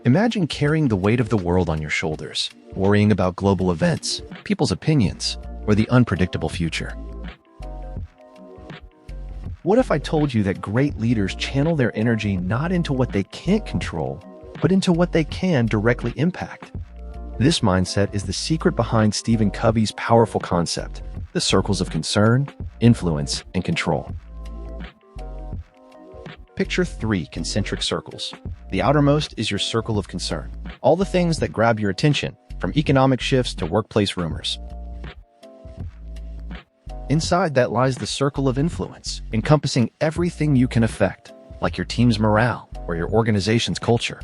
Imagine carrying the weight of the world on your shoulders, worrying about global events, people's opinions, or the unpredictable future. What if I told you that great leaders channel their energy not into what they can't control, but into what they can directly impact? This mindset is the secret behind Stephen Covey's powerful concept, the circles of concern, influence, and control. Picture 3 concentric circles. The outermost is your circle of concern, all the things that grab your attention, from economic shifts to workplace rumors. Inside that lies the circle of influence, encompassing everything you can affect, like your team's morale or your organization's culture.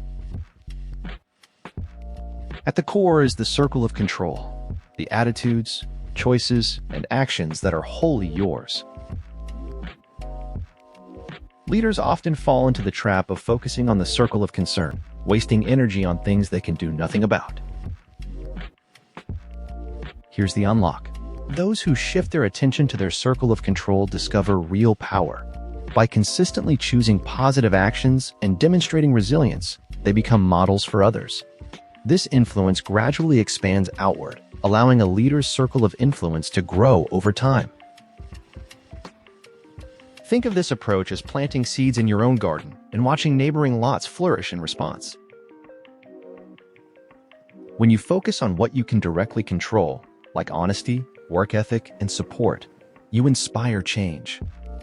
At the core is the circle of control, the attitudes, choices, and actions that are wholly yours. Leaders often fall into the trap of focusing on the circle of concern, wasting energy on things they can do nothing about. Here's the unlock. Those who shift their attention to their circle of control discover real power. By consistently choosing positive actions and demonstrating resilience, they become models for others. This influence gradually expands outward, allowing a leader's circle of influence to grow over time. Think of this approach as planting seeds in your own garden and watching neighboring lots flourish in response. When you focus on what you can directly control, like honesty, work ethic, and support, you inspire change.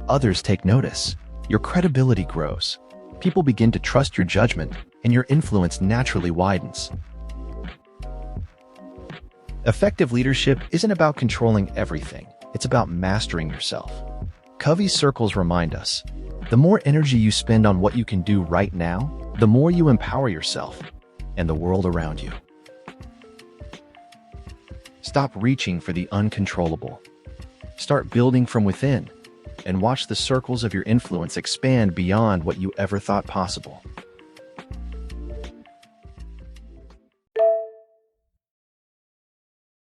Others take notice. Your credibility grows. People begin to trust your judgment, and your influence naturally widens. Effective leadership isn't about controlling everything. It's about mastering yourself. Covey's circles remind us, the more energy you spend on what you can do right now, the more you empower yourself and the world around you. Stop reaching for the uncontrollable. Start building from within and watch the circles of your influence expand beyond what you ever thought possible.